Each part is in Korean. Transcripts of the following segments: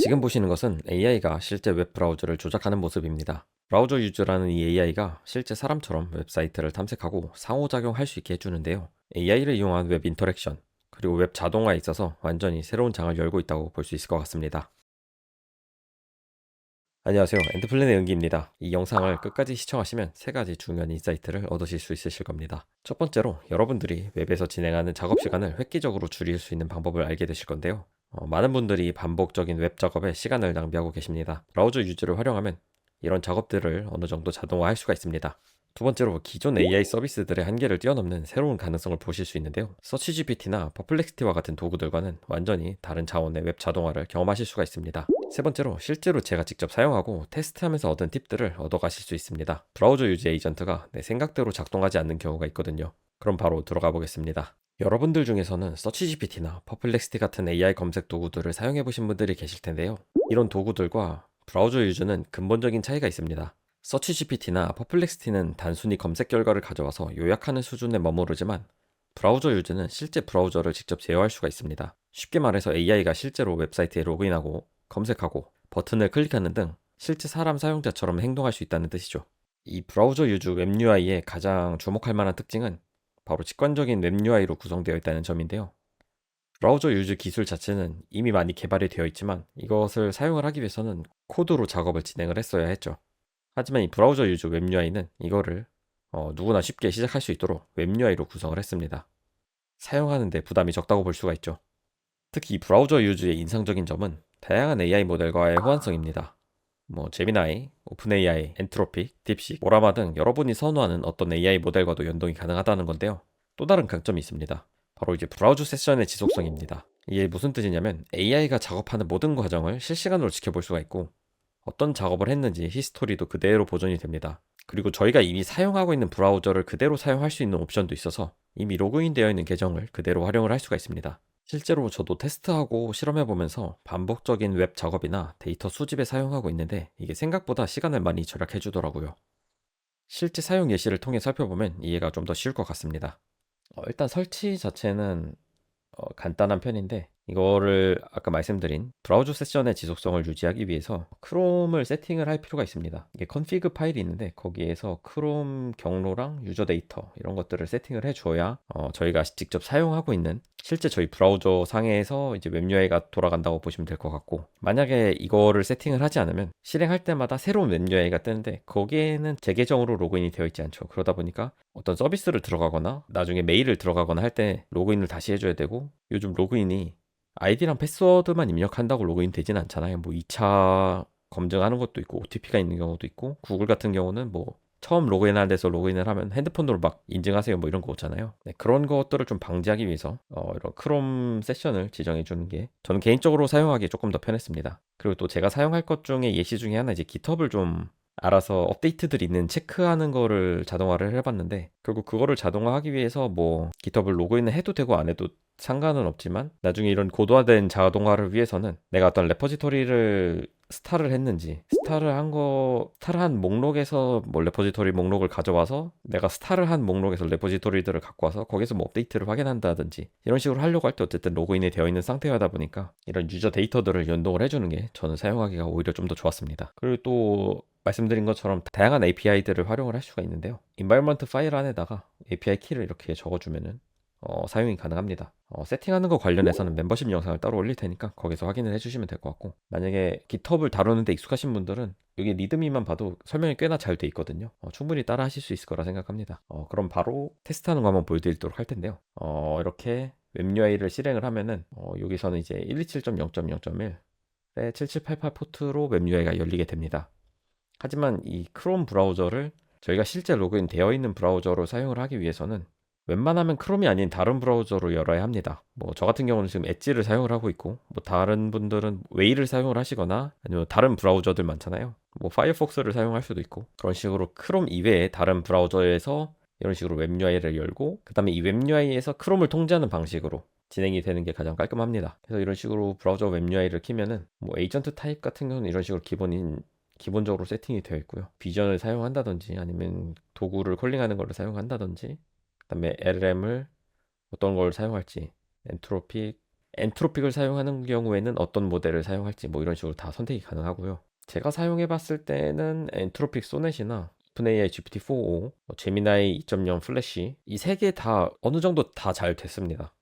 지금 보시는 것은 AI가 실제 웹 브라우저를 조작하는 모습입니다. 브라우저 유저라는 이 AI가 실제 사람처럼 웹사이트를 탐색하고 상호작용할 수 있게 해주는데요. AI를 이용한 웹 인터랙션, 그리고 웹 자동화에 있어서 완전히 새로운 장을 열고 있다고 볼 수 있을 것 같습니다. 안녕하세요. 엔드플랜의 연기입니다. 이 영상을 끝까지 시청하시면 세 가지 중요한 인사이트를 얻으실 수 있으실 겁니다. 첫 번째로 여러분들이 웹에서 진행하는 작업 시간을 획기적으로 줄일 수 있는 방법을 알게 되실 건데요. 많은 분들이 반복적인 웹 작업에 시간을 낭비하고 계십니다. 브라우저 유저를 활용하면 이런 작업들을 어느 정도 자동화할 수가 있습니다. 두 번째로 기존 AI 서비스들의 한계를 뛰어넘는 새로운 가능성을 보실 수 있는데요. 서치GPT나 퍼플렉스티와 같은 도구들과는 완전히 다른 차원의 웹 자동화를 경험하실 수가 있습니다. 세 번째로 실제로 제가 직접 사용하고 테스트하면서 얻은 팁들을 얻어가실 수 있습니다. 브라우저 유저 에이전트가 내 생각대로 작동하지 않는 경우가 있거든요. 그럼 바로 들어가 보겠습니다. 여러분들 중에서는 서치GPT나 퍼플렉스티 같은 AI 검색 도구들을 사용해 보신 분들이 계실 텐데요. 이런 도구들과 브라우저 유저는 근본적인 차이가 있습니다. 서치GPT나 퍼플렉스티는 단순히 검색 결과를 가져와서 요약하는 수준에 머무르지만 브라우저 유저는 실제 브라우저를 직접 제어할 수가 있습니다. 쉽게 말해서 AI가 실제로 웹사이트에 로그인하고 검색하고 버튼을 클릭하는 등 실제 사람 사용자처럼 행동할 수 있다는 뜻이죠. 이 브라우저 유저 웹 UI의 가장 주목할 만한 특징은 바로 직관적인 웹 UI로 구성되어 있다는 점인데요. 브라우저 유저 기술 자체는 이미 많이 개발이 되어 있지만 이것을 사용을 하기 위해서는 코드로 작업을 진행을 했어야 했죠. 하지만 이 브라우저 유저 웹 UI는 이거를 누구나 쉽게 시작할 수 있도록 웹 UI로 구성을 했습니다. 사용하는데 부담이 적다고 볼 수가 있죠. 특히 이 브라우저 유저의 인상적인 점은 다양한 AI 모델과의 호환성입니다. 제미나이, 오픈 AI, 엔트로픽, 딥식, 오라마 등 여러분이 선호하는 어떤 AI 모델과도 연동이 가능하다는 건데요. 또 다른 강점이 있습니다. 바로 이제 브라우저 세션의 지속성입니다. 이게 무슨 뜻이냐면 AI가 작업하는 모든 과정을 실시간으로 지켜볼 수가 있고 어떤 작업을 했는지 히스토리도 그대로 보존이 됩니다. 그리고 저희가 이미 사용하고 있는 브라우저를 그대로 사용할 수 있는 옵션도 있어서 이미 로그인되어 있는 계정을 그대로 활용을 할 수가 있습니다. 실제로 저도 테스트하고 실험해보면서 반복적인 웹 작업이나 데이터 수집에 사용하고 있는데 이게 생각보다 시간을 많이 절약해 주더라고요. 실제 사용 예시를 통해 살펴보면 이해가 좀 더 쉬울 것 같습니다. 일단 설치 자체는 간단한 편인데 이거를 아까 말씀드린 브라우저 세션의 지속성을 유지하기 위해서 크롬을 세팅을 할 필요가 있습니다. 이게 컨피그 파일이 있는데 거기에서 크롬 경로랑 유저 데이터 이런 것들을 세팅을 해줘야 저희가 직접 사용하고 있는 실제 저희 브라우저 상에서 이제 웹 UI가 돌아간다고 보시면 될 것 같고, 만약에 이거를 세팅을 하지 않으면 실행할 때마다 새로운 웹 UI가 뜨는데 거기에는 제 계정으로 로그인이 되어 있지 않죠. 그러다 보니까 어떤 서비스를 들어가거나 나중에 메일을 들어가거나 할 때 로그인을 다시 해줘야 되고, 요즘 로그인이 아이디랑 패스워드만 입력한다고 로그인 되진 않잖아요. 2차 검증하는 것도 있고 OTP가 있는 경우도 있고, 구글 같은 경우는 처음 로그인하는 데서 로그인을 하면 핸드폰으로 막 인증하세요 이런 거 있잖아요. 네, 그런 것들을 좀 방지하기 위해서 이런 크롬 세션을 지정해 주는 게 저는 개인적으로 사용하기에 조금 더 편했습니다. 그리고 또 제가 사용할 것 중에 예시 중에 하나, 이제 깃허브를 좀 알아서 업데이트들이 있는 체크하는 거를 자동화를 해봤는데, 결국 그거를 자동화하기 위해서 깃허브 로그인을 해도 되고 안 해도 상관은 없지만 나중에 이런 고도화된 자동화를 위해서는 내가 어떤 레포지토리를 스타를 했는지, 스타를 한 목록에서 레포지토리 목록을 가져와서 내가 스타를 한 목록에서 레포지토리들을 갖고 와서 거기서 업데이트를 확인한다든지 이런 식으로 하려고 할 때 어쨌든 로그인이 되어 있는 상태여다 보니까 이런 유저 데이터들을 연동을 해주는 게 저는 사용하기가 오히려 좀 더 좋았습니다. 그리고 또 말씀드린 것처럼 다양한 API들을 활용을 할 수가 있는데요. environment 파일 안에다가 API 키를 이렇게 적어주면은 사용이 가능합니다. 세팅하는 거 관련해서는 멤버십 영상을 따로 올릴 테니까 거기서 확인을 해주시면 될 것 같고, 만약에 깃허브를 다루는데 익숙하신 분들은 여기 리드미만 봐도 설명이 꽤나 잘 돼 있거든요. 충분히 따라 하실 수 있을 거라 생각합니다. 그럼 바로 테스트하는 거 한번 보여드리도록 할 텐데요. 이렇게 웹 UI를 실행을 하면은 여기서는 이제 127.0.0.1에 7788 포트로 웹 UI가 열리게 됩니다. 하지만 이 크롬 브라우저를 저희가 실제 로그인 되어 있는 브라우저로 사용을 하기 위해서는 웬만하면 크롬이 아닌 다른 브라우저로 열어야 합니다. 저 같은 경우는 지금 엣지를 사용을 하고 있고, 다른 분들은 웨이를 사용을 하시거나 아니면 다른 브라우저들 많잖아요. 파이어폭스를 사용할 수도 있고, 그런 식으로 크롬 이외에 다른 브라우저에서 이런 식으로 웹 UI를 열고, 그 다음에 이 웹 UI에서 크롬을 통제하는 방식으로 진행이 되는 게 가장 깔끔합니다. 그래서 이런 식으로 브라우저 웹 UI를 키면은 에이전트 타입 같은 경우는 이런 식으로 기본적으로 세팅이 되어 있고요. 비전을 사용한다든지 아니면 도구를 콜링하는 것을 사용한다든지, 그다음에 LLM을 어떤 걸 사용할지, 엔트로피, 엔트로픽을 사용하는 경우에는 어떤 모델을 사용할지 뭐 이런 식으로 다 선택이 가능하고요. 제가 사용해 봤을 때는 엔트로픽 소넷이나 오픈AI GPT-4o, 제미나이 2.0 플래시 이 세 개 다 어느 정도 다 잘 됐습니다.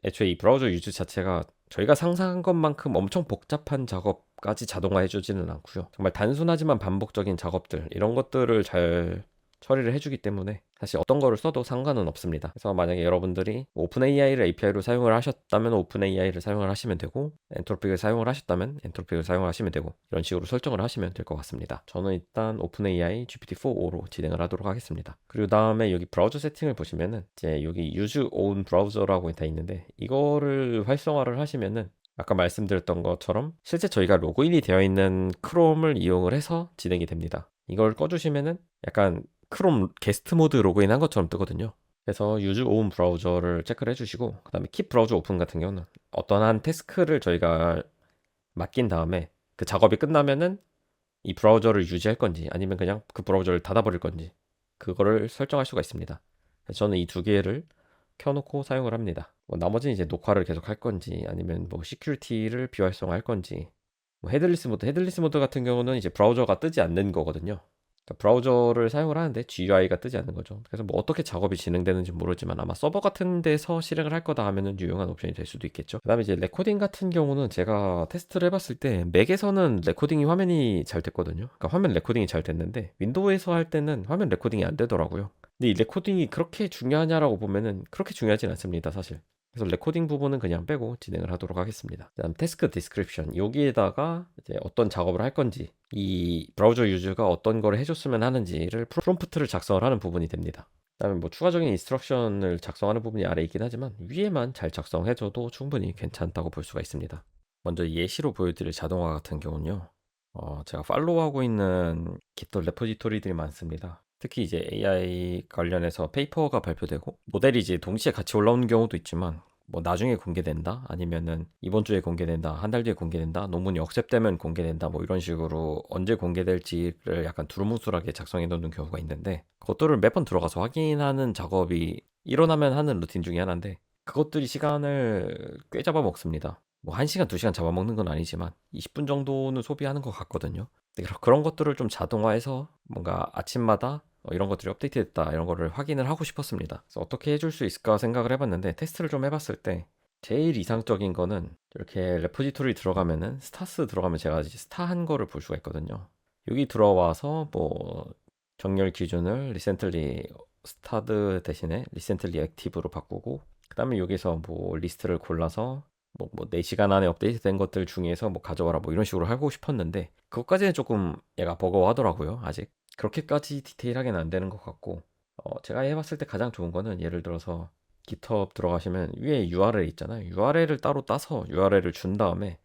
애초에 이 브라우저 유즈 자체가 저희가 상상한 것만큼 엄청 복잡한 작업까지 자동화해 주지는 않고요. 정말 단순하지만 반복적인 작업들 이런 것들을 잘 처리를 해주기 때문에 사실 어떤 거를 써도 상관은 없습니다. 그래서 만약에 여러분들이 오픈 AI를 API로 사용을 하셨다면 오픈 AI를 사용을 하시면 되고, 엔트로픽을 사용을 하셨다면 엔트로픽을 사용을 하시면 되고, 이런 식으로 설정을 하시면 될 것 같습니다. 저는 일단 오픈 AI GPT-4o로 진행을 하도록 하겠습니다. 그리고 다음에 여기 브라우저 세팅을 보시면은 이제 여기 Use Own Browser라고 돼 있는데, 이거를 활성화를 하시면은 아까 말씀드렸던 것처럼 실제 저희가 로그인이 되어 있는 크롬을 이용을 해서 진행이 됩니다. 이걸 꺼주시면은 약간 크롬 게스트 모드 로그인 한 것처럼 뜨거든요. 그래서 유즈 오운 브라우저를 체크를 해주시고, 그 다음에 킵 브라우저 오픈 같은 경우는 어떤 한 태스크를 저희가 맡긴 다음에 그 작업이 끝나면은 이 브라우저를 유지할 건지 아니면 그냥 그 브라우저를 닫아버릴 건지 그거를 설정할 수가 있습니다. 그래서 저는 이 두 개를 켜놓고 사용을 합니다. 뭐 나머지는 이제 녹화를 계속 할 건지 아니면 뭐 시큐리티를 비활성화할 건지, 뭐 헤드리스 모드 같은 경우는 이제 브라우저가 뜨지 않는 거거든요. 그러니까 브라우저를 사용을 하는데 GUI가 뜨지 않는 거죠. 그래서 뭐 어떻게 작업이 진행되는지 모르지만 아마 서버 같은 데서 실행을 할 거다 하면은 유용한 옵션이 될 수도 있겠죠. 그다음에 이제 레코딩 같은 경우는 제가 테스트를 해봤을 때 맥에서는 레코딩이 화면이 잘 됐거든요. 그러니까 화면 레코딩이 잘 됐는데 윈도우에서 할 때는 화면 레코딩이 안 되더라고요. 근데 이 레코딩이 그렇게 중요하냐라고 보면은 그렇게 중요하진 않습니다, 사실. 그래서 레코딩 부분은 그냥 빼고 진행을 하도록 하겠습니다. 그다음 태스크 디스크립션 여기에다가 이제 어떤 작업을 할 건지, 이 브라우저 유저가 어떤 거를 해줬으면 하는지를 프롬프트를 작성을 하는 부분이 됩니다. 그다음에 뭐 추가적인 인스트럭션을 작성하는 부분이 아래 있긴 하지만 위에만 잘 작성해줘도 충분히 괜찮다고 볼 수가 있습니다. 먼저 예시로 보여드릴 자동화 같은 경우는요. 제가 팔로우하고 있는 깃털 레포지토리들이 많습니다. 특히 이제 AI 관련해서 페이퍼가 발표되고 모델이 이제 동시에 같이 올라오는 경우도 있지만, 뭐 나중에 공개된다 아니면은 이번 주에 공개된다 한 달 뒤에 공개된다 논문이 억셉되면 공개된다 뭐 이런 식으로 언제 공개될지를 약간 두루뭉술하게 작성해 놓는 경우가 있는데, 그것들을 매번 들어가서 확인하는 작업이 일어나면 하는 루틴 중에 하나인데, 그것들이 시간을 꽤 잡아먹습니다. 뭐 1시간 2시간 잡아먹는 건 아니지만 20분 정도는 소비하는 것 같거든요. 그런 것들을 좀 자동화해서 뭔가 아침마다 이런 것들이 업데이트됐다 이런 거를 확인을 하고 싶었습니다. 그래서 어떻게 해줄 수 있을까 생각을 해봤는데, 테스트를 좀 해봤을 때 제일 이상적인 거는 이렇게 레포지토리 들어가면은 스타스 들어가면 제가 이제 스타 한 거를 볼 수가 있거든요. 여기 들어와서 뭐 정렬 기준을 리센틀리 스타드 대신에 리센틀리 액티브로 바꾸고, 그 다음에 여기서 뭐 리스트를 골라서 뭐 4시간 안에 업데이트된 것들 중에서 뭐 가져와라 뭐 이런 식으로 하고 싶었는데, 그것까지는 조금 얘가 버거워하더라고요. 아직 그렇게까지 디테일하게는 안 되는 것 같고, 제가 해봤을 때 가장 좋은 거는 예를 들어서 GitHub 들어가시면 위에 URL 있잖아요. URL을 따로 따서 URL을 준 다음에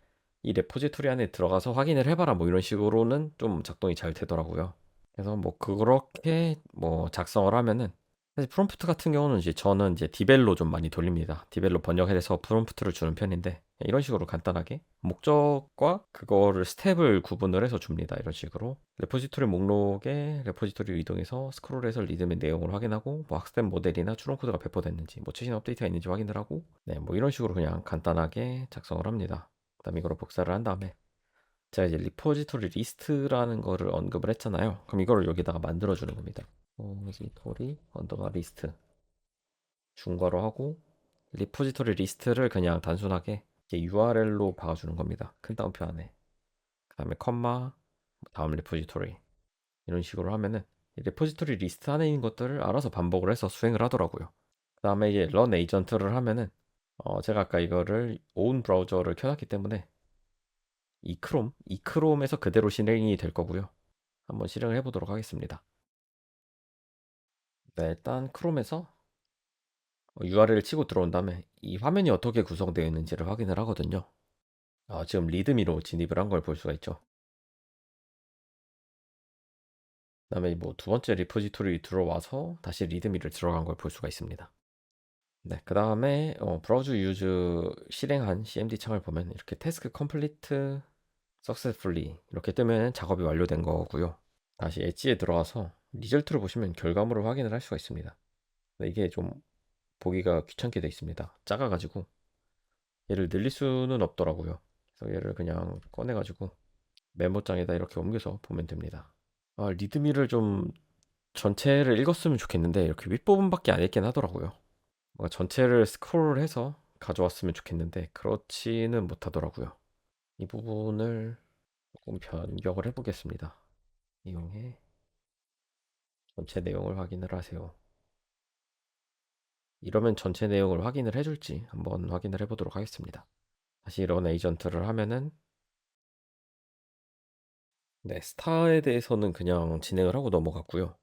이 레포지토리 안에 들어가서 확인을 해봐라 뭐 이런 식으로는 좀 작동이 잘 되더라고요. 그래서 뭐 그렇게 뭐 작성을 하면은, 사실 프롬프트 같은 경우는 이제 저는 이제 디벨로 좀 많이 돌립니다. 디벨로 번역해서 프롬프트를 주는 편인데, 이런 식으로 간단하게 목적과 그거를 스텝을 구분을 해서 줍니다. 이런 식으로 레포지토리 목록에 레포지토리를 이동해서 스크롤해서 리듬의 내용을 확인하고, 뭐 학습된 모델이나 추론 코드가 배포됐는지 뭐 최신 업데이트가 있는지 확인을 하고, 네, 뭐 이런 식으로 그냥 간단하게 작성을 합니다. 그다음 이거를 복사를 한 다음에 제가 이제 리포지토리 리스트라는 거를 언급을 했잖아요. 그럼 이거를 여기다가 만들어 주는 겁니다. 리포지토리 언더바 리스트 중괄호 하고, 리포지토리 리스트를 그냥 단순하게 URL로 박아주는 겁니다. 큰 따옴표 안에. 그 다음에 컴마, 다음 리포지토리. 이런 식으로 하면은 리포지토리 리스트 안에 있는 것들을 알아서 반복을 해서 수행을 하더라고요. 그 다음에 이제 런 에이전트를 하면은, 제가 아까 이거를 오운 브라우저를 켜놨기 때문에 이 크롬에서 그대로 실행이 될 거고요. 한번 실행을 해보도록 하겠습니다. 네, 일단 크롬에서 URL을 치고 들어온 다음에 이 화면이 어떻게 구성되어 있는지를 확인을 하거든요. 지금 리드미로 진입을 한 걸 볼 수가 있죠. 그다음에 뭐 두 번째 리포지토리 들어와서 다시 리드미를 들어간 걸 볼 수가 있습니다. 네, 그 다음에 브라우저 유즈 실행한 CMD 창을 보면 이렇게 태스크 컴플리트 석세스풀리 이렇게 뜨면 작업이 완료된 거고요. 다시 엣지에 들어와서 리절트를 보시면 결과물을 확인을 할 수가 있습니다. 근데 이게 좀 보기가 귀찮게 되어 있습니다. 작아가지고 얘를 늘릴 수는 없더라고요. 그래서 얘를 그냥 꺼내가지고 메모장에다 이렇게 옮겨서 보면 됩니다. 리드미를 좀 전체를 읽었으면 좋겠는데 이렇게 윗부분밖에 안 읽긴 하더라고요. 뭔가 전체를 스크롤해서 가져왔으면 좋겠는데 그렇지는 못하더라고요. 이 부분을 조금 변경을 해보겠습니다. 이용해 전체 내용을 확인을 하세요. 이러면 전체 내용을 확인을 해줄지 한번 확인을 해보도록 하겠습니다. 다시 런 에이전트를 하면은 네, 스타에 대해서는 그냥 진행을 하고 넘어갔고요.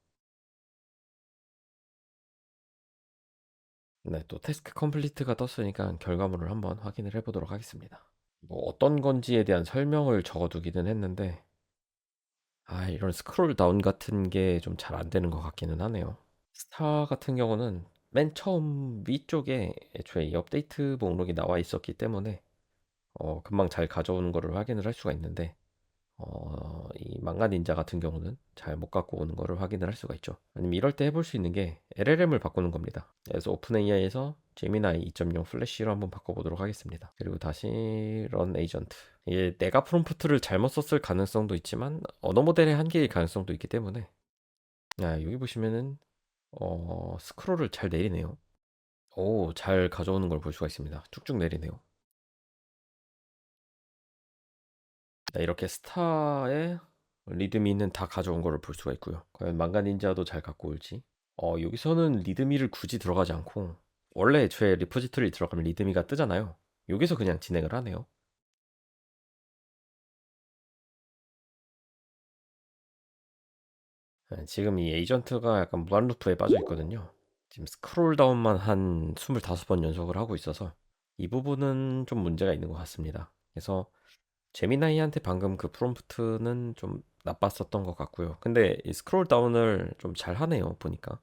네, 또 태스크 컴플리트가 떴으니까 결과물을 한번 확인을 해보도록 하겠습니다. 뭐 어떤 건지에 대한 설명을 적어두기는 했는데 이런 스크롤 다운 같은 게 좀 잘 안 되는 것 같기는 하네요. 스타 같은 경우는 맨 처음 위쪽에 애초에 이 업데이트 목록이 나와 있었기 때문에 금방 잘 가져오는 거를 확인을 할 수가 있는데 이 망가 닌자 같은 경우는 잘 못 갖고 오는 거를 확인을 할 수가 있죠. 아니면 이럴 때 해볼 수 있는 게 LLM을 바꾸는 겁니다. 그래서 오픈 AI에서 제미나이 2.0 플래시로 한번 바꿔보도록 하겠습니다. 그리고 다시 런 에이전트. 이게 내가 프롬프트를 잘못 썼을 가능성도 있지만 언어 모델의 한계일 가능성도 있기 때문에 여기 보시면은 스크롤을 잘 내리네요. 오, 잘 가져오는 걸 볼 수가 있습니다. 쭉쭉 내리네요. 이렇게 스타에 리드미는 다 가져온 거를 볼 수가 있고요. 과연 망가 닌자도 잘 갖고 올지. 여기서는 리드미를 굳이 들어가지 않고 원래 애초에 리포지토리 들어가면 리드미가 뜨잖아요. 여기서 그냥 진행을 하네요. 지금 이 에이전트가 약간 무한 루프에 빠져 있거든요. 지금 스크롤 다운만 한 25번 연속을 하고 있어서 이 부분은 좀 문제가 있는 것 같습니다. 그래서 제미나이한테 방금 그 프롬프트는 좀 나빴었던 것 같고요. 근데 이 스크롤 다운을 좀 잘 하네요, 보니까.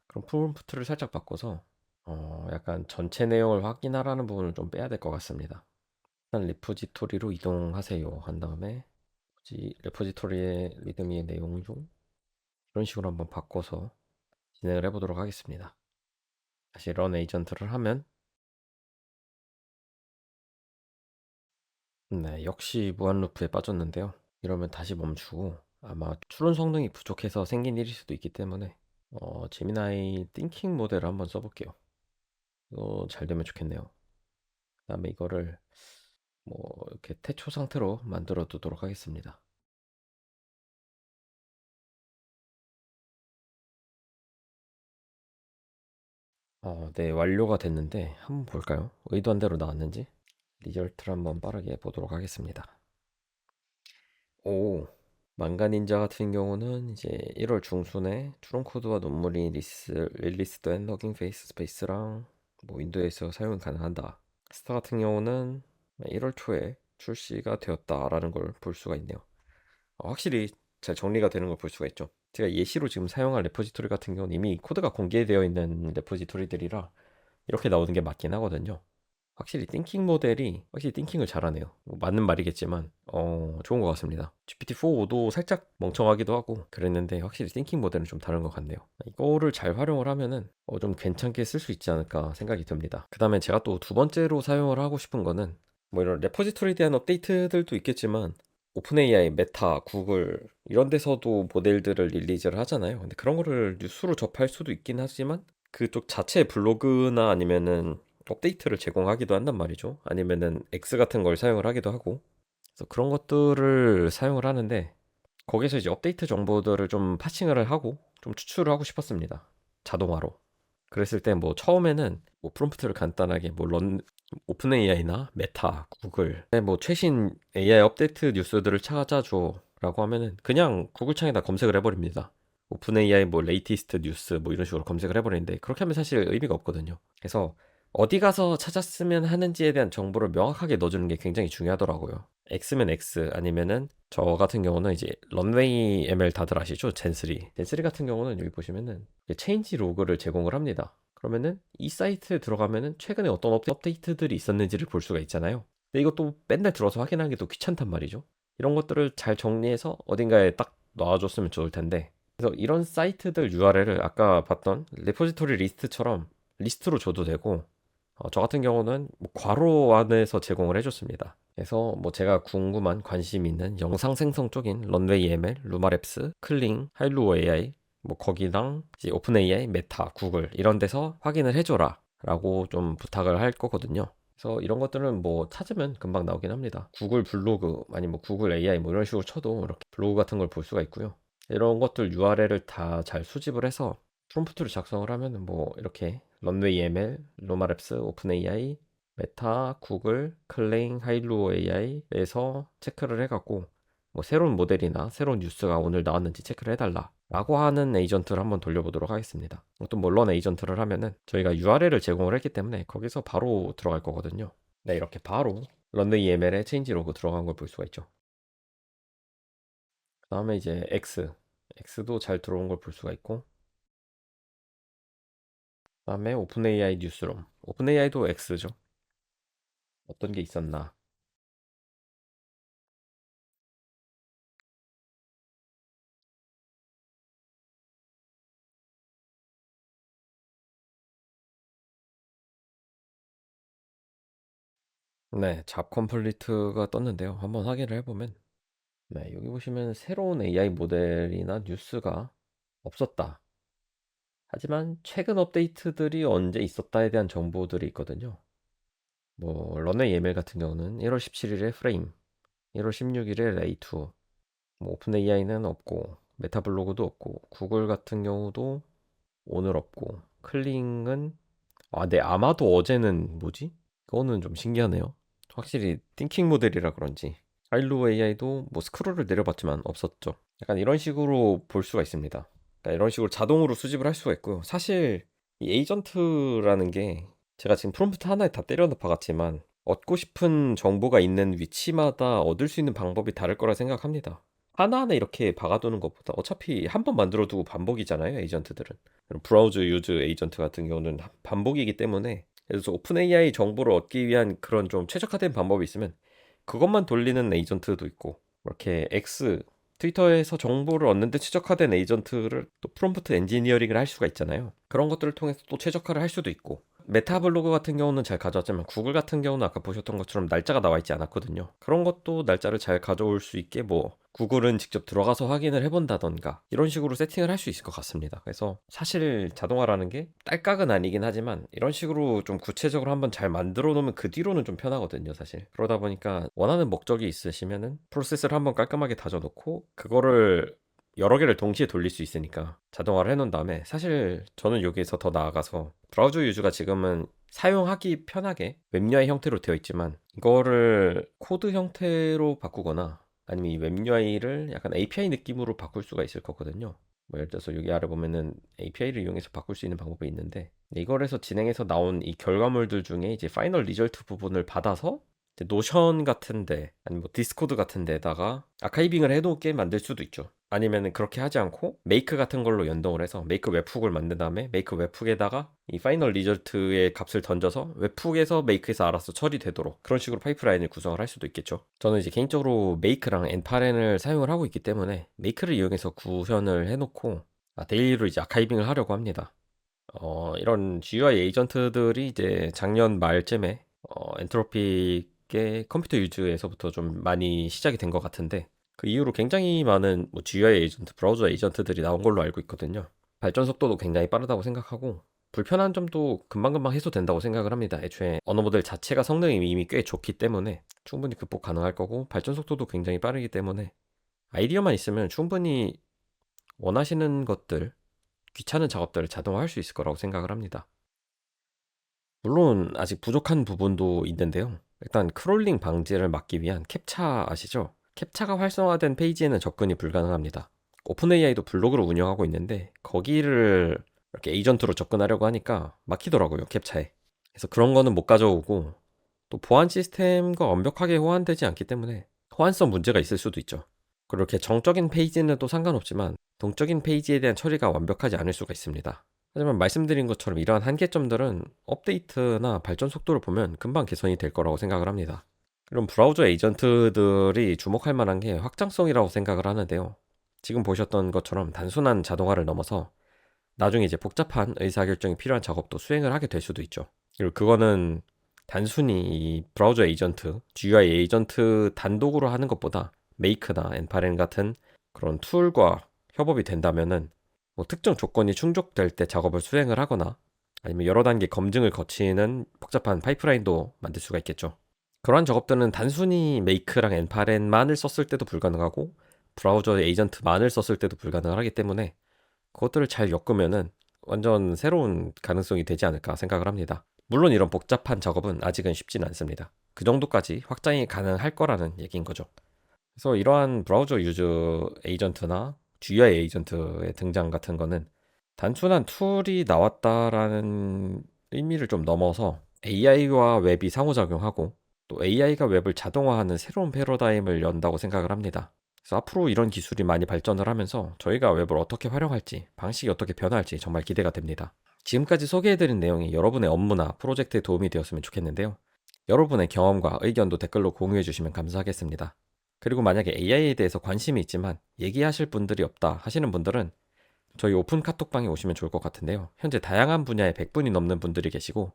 그럼 프롬프트를 살짝 바꿔서 약간 전체 내용을 확인하라는 부분을 좀 빼야 될 것 같습니다. 일단 레포지토리로 이동하세요 한 다음에 레포지토리의 리드미의 내용 중 이런 식으로 한번 바꿔서 진행을 해보도록 하겠습니다. 다시 런 에이전트를 하면 네, 역시 무한 루프에 빠졌는데요. 이러면 다시 멈추고 아마 추론 성능이 부족해서 생긴 일일 수도 있기 때문에 제미나이 띵킹 모델을 한번 써볼게요. 이거 잘 되면 좋겠네요. 그 다음에 이거를 뭐 이렇게 태초 상태로 만들어 두도록 하겠습니다. 네, 완료가 됐는데 한번 볼까요? 의도한 대로 나왔는지 리절트를 한번 빠르게 보도록 하겠습니다. 오, 망가 닌자 같은 경우는 이제 1월 중순에 추론 코드와 논문이 릴리스된 러깅 페이스 스페이스랑 뭐 윈도우에서 사용 가능한다. 스타 같은 경우는 1월 초에 출시가 되었다라는 걸 볼 수가 있네요. 확실히 잘 정리가 되는 걸 볼 수가 있죠. 제가 예시로 지금 사용할 레포지토리 같은 경우는 이미 코드가 공개되어 있는 레포지토리들이라 이렇게 나오는 게 맞긴 하거든요. 확실히 띵킹 모델이 확실히 띵킹을 잘하네요. 뭐 맞는 말이겠지만 좋은 것 같습니다. GPT-4도 살짝 멍청하기도 하고 그랬는데 확실히 띵킹 모델은 좀 다른 것 같네요. 이거를 잘 활용을 하면은 좀 괜찮게 쓸 수 있지 않을까 생각이 듭니다. 그 다음에 제가 또 두 번째로 사용을 하고 싶은 거는 뭐 이런 레포지토리에 대한 업데이트들도 있겠지만 오픈 AI, 메타, 구글 이런 데서도 모델들을 릴리즈를 하잖아요. 근데 그런 거를 뉴스로 접할 수도 있긴 하지만 그쪽 자체 블로그나 아니면은 업데이트를 제공하기도 한단 말이죠. 아니면은 X 같은 걸 사용을 하기도 하고. 그래서 그런 것들을 사용을 하는데 거기서 이제 업데이트 정보들을 좀 파싱을 하고 좀 추출을 하고 싶었습니다. 자동화로. 그랬을 때 뭐 처음에는 뭐 프롬프트를 간단하게 뭐 오픈 AI나 메타, 구글 뭐 최신 AI 업데이트 뉴스들을 찾아줘라고 하면은 그냥 구글 창에다 검색을 해버립니다. 오픈 AI 뭐 레이티스트 뉴스 뭐 이런 식으로 검색을 해버리는데 그렇게 하면 사실 의미가 없거든요. 그래서 어디 가서 찾았으면 하는지에 대한 정보를 명확하게 넣어주는 게 굉장히 중요하더라고요. X면 X 아니면은 저 같은 경우는 이제 런웨이 ML 다들 아시죠? 젠3 같은 경우는 여기 보시면은 체인지 로그를 제공을 합니다. 그러면은 이 사이트에 들어가면은 최근에 어떤 업데이트들이 있었는지를 볼 수가 있잖아요. 근데 이것도 맨날 들어서 확인하기도 귀찮단 말이죠. 이런 것들을 잘 정리해서 어딘가에 딱 놔줬으면 좋을 텐데. 그래서 이런 사이트들 URL을 아까 봤던 레포지토리 리스트처럼 리스트로 줘도 되고 저 같은 경우는 뭐 괄호 안에서 제공을 해줬습니다. 그래서 뭐 제가 궁금한 관심 있는 영상 생성 쪽인 런웨이 ML, 루마랩스, 클링, 하일루어 AI 뭐 거기랑 이제 오픈 AI, 메타, 구글 이런 데서 확인을 해줘라 라고 좀 부탁을 할 거거든요. 그래서 이런 것들은 뭐 찾으면 금방 나오긴 합니다. 구글 블로그 아니면 뭐 구글 AI 뭐 이런 식으로 쳐도 이렇게 블로그 같은 걸 볼 수가 있고요. 이런 것들 URL을 다 잘 수집을 해서 프롬프트를 작성을 하면 뭐 이렇게 런웨이 ML, 로마랩스, 오픈 AI, 메타, 구글, 클레인, 하일루어 AI에서 체크를 해갖고 뭐 새로운 모델이나 새로운 뉴스가 오늘 나왔는지 체크를 해달라 라고 하는 에이전트를 한번 돌려보도록 하겠습니다. 또 뭐 런 에이전트를 하면은 저희가 URL을 제공을 했기 때문에 거기서 바로 들어갈 거거든요. 네, 이렇게 바로 런웨이 ML의 체인지 로그 들어간 걸 볼 수가 있죠. 그 다음에 이제 X도 잘 들어온 걸 볼 수가 있고, 그 다음에 오픈 AI 뉴스룸. 오픈 AI도 X죠. 어떤 게 있었나. 네, 잡 컴플리트가 떴는데요. 한번 확인을 해보면, 네, 여기 보시면 새로운 AI 모델이나 뉴스가 없었다. 하지만 최근 업데이트들이 언제 있었다에 대한 정보들이 있거든요. 뭐 런웨이 ML 같은 경우는 1월 17일에 프레임, 1월 16일에 레이2, 뭐 오픈 AI는 없고, 메타블로그도 없고, 구글 같은 경우도 오늘 없고, 클링은 네, 아마도 어제는 뭐지? 그거는 좀 신기하네요. 확실히 띵킹 모델이라 그런지 아일로 AI도 뭐 스크롤을 내려봤지만 없었죠. 약간 이런 식으로 볼 수가 있습니다. 그러니까 이런 식으로 자동으로 수집을 할 수가 있고요. 사실 이 에이전트라는 게 제가 지금 프롬프트 하나에 다 때려 박았지만 얻고 싶은 정보가 있는 위치마다 얻을 수 있는 방법이 다를 거라 생각합니다. 하나하나 이렇게 박아두는 것보다 어차피 한 번 만들어두고 반복이잖아요, 에이전트들은. 브라우저 유즈 에이전트 같은 경우는 반복이기 때문에, 그래서 오픈 AI 정보를 얻기 위한 그런 좀 최적화된 방법이 있으면 그것만 돌리는 에이전트도 있고, 이렇게 트위터에서 정보를 얻는데 최적화된 에이전트를 또 프롬프트 엔지니어링을 할 수가 있잖아요. 그런 것들을 통해서 또 최적화를 할 수도 있고, 메타블로그 같은 경우는 잘 가져왔지만 구글 같은 경우는 아까 보셨던 것처럼 날짜가 나와 있지 않았거든요. 그런 것도 날짜를 잘 가져올 수 있게 뭐 구글은 직접 들어가서 확인을 해본다던가 이런 식으로 세팅을 할 수 있을 것 같습니다. 그래서 사실 자동화라는 게 딸깍은 아니긴 하지만 이런 식으로 좀 구체적으로 한번 잘 만들어 놓으면 그 뒤로는 좀 편하거든요, 사실. 그러다 보니까 원하는 목적이 있으시면은 프로세스를 한번 깔끔하게 다져놓고 그거를 여러 개를 동시에 돌릴 수 있으니까 자동화를 해놓은 다음에, 사실 저는 여기에서 더 나아가서 브라우저 유저가 지금은 사용하기 편하게 웹 UI 형태로 되어 있지만 이거를 코드 형태로 바꾸거나 아니면 이 웹 UI를 약간 API 느낌으로 바꿀 수가 있을 거거든요. 뭐 예를 들어서 여기 아래 보면은 API를 이용해서 바꿀 수 있는 방법이 있는데, 이걸 해서 진행해서 나온 이 결과물들 중에 이제 파이널 리절트 부분을 받아서 이제 노션 같은데 아니면 뭐 디스코드 같은 데다가 아카이빙을 해놓게 만들 수도 있죠. 아니면은 그렇게 하지 않고 메이크 같은 걸로 연동을 해서 메이크 웹훅을 만든 다음에 메이크 웹훅에다가 이 파이널 리절트의 값을 던져서 웹훅에서 메이크에서 알아서 처리되도록 그런 식으로 파이프라인을 구성을 할 수도 있겠죠. 저는 이제 개인적으로 메이크랑 엔파렌을 사용을 하고 있기 때문에 메이크를 이용해서 구현을 해놓고 데일리로 이제 아카이빙을 하려고 합니다. 이런 GUI 에이전트들이 이제 작년 말쯤에 엔트로픽의 컴퓨터 유즈에서부터 좀 많이 시작이 된 것 같은데, 그 이후로 굉장히 많은 뭐 GUI 에이전트, 브라우저 에이전트들이 나온 걸로 알고 있거든요. 발전 속도도 굉장히 빠르다고 생각하고 불편한 점도 금방금방 해소된다고 생각을 합니다. 애초에 언어 모델 자체가 성능이 이미 꽤 좋기 때문에 충분히 극복 가능할 거고, 발전 속도도 굉장히 빠르기 때문에 아이디어만 있으면 충분히 원하시는 것들, 귀찮은 작업들을 자동화할 수 있을 거라고 생각을 합니다. 물론 아직 부족한 부분도 있는데요. 일단 크롤링 방지를 막기 위한 캡차 아시죠? 캡차가 활성화된 페이지에는 접근이 불가능합니다. 오픈 AI도 블로그를 운영하고 있는데 거기를 이렇게 에이전트로 접근하려고 하니까 막히더라고요, 캡차에. 그래서 그런 거는 못 가져오고, 또 보안 시스템과 완벽하게 호환되지 않기 때문에 호환성 문제가 있을 수도 있죠. 그렇게 정적인 페이지는 또 상관없지만 동적인 페이지에 대한 처리가 완벽하지 않을 수가 있습니다. 하지만 말씀드린 것처럼 이러한 한계점들은 업데이트나 발전 속도를 보면 금방 개선이 될 거라고 생각을 합니다. 그럼 브라우저 에이전트들이 주목할 만한 게 확장성이라고 생각을 하는데요. 지금 보셨던 것처럼 단순한 자동화를 넘어서 나중에 이제 복잡한 의사결정이 필요한 작업도 수행을 하게 될 수도 있죠. 그리고 그거는 단순히 이 브라우저 에이전트, GUI 에이전트 단독으로 하는 것보다 메이크나 엔파렌 같은 그런 툴과 협업이 된다면은 뭐 특정 조건이 충족될 때 작업을 수행을 하거나 아니면 여러 단계 검증을 거치는 복잡한 파이프라인도 만들 수가 있겠죠. 그러한 작업들은 단순히 메이크랑 엔파렌만을 썼을 때도 불가능하고 브라우저 에이전트만을 썼을 때도 불가능을 하기 때문에 그것들을 잘 엮으면은 완전 새로운 가능성이 되지 않을까 생각을 합니다. 물론 이런 복잡한 작업은 아직은 쉽지는 않습니다. 그 정도까지 확장이 가능할 거라는 얘기인 거죠. 그래서 이러한 브라우저 유저 에이전트나 GUI 에이전트의 등장 같은 거는 단순한 툴이 나왔다라는 의미를 좀 넘어서 AI와 웹이 상호작용하고 또 AI가 웹을 자동화하는 새로운 패러다임을 연다고 생각을 합니다. 그래서 앞으로 이런 기술이 많이 발전을 하면서 저희가 웹을 어떻게 활용할지, 방식이 어떻게 변할지 정말 기대가 됩니다. 지금까지 소개해드린 내용이 여러분의 업무나 프로젝트에 도움이 되었으면 좋겠는데요. 여러분의 경험과 의견도 댓글로 공유해주시면 감사하겠습니다. 그리고 만약에 AI에 대해서 관심이 있지만 얘기하실 분들이 없다 하시는 분들은 저희 오픈 카톡방에 오시면 좋을 것 같은데요. 현재 다양한 분야에 100분이 넘는 분들이 계시고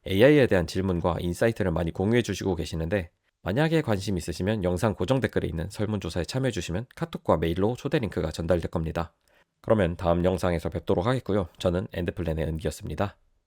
AI에 대한 질문과 인사이트를 많이 공유해 주시고 계시는데 만약에 관심 있으시면 영상 고정 댓글에 있는 설문조사에 참여해 주시면 카톡과 메일로 초대 링크가 전달될 겁니다. 그러면 다음 영상에서 뵙도록 하겠고요. 저는 엔드플랜의 은기였습니다.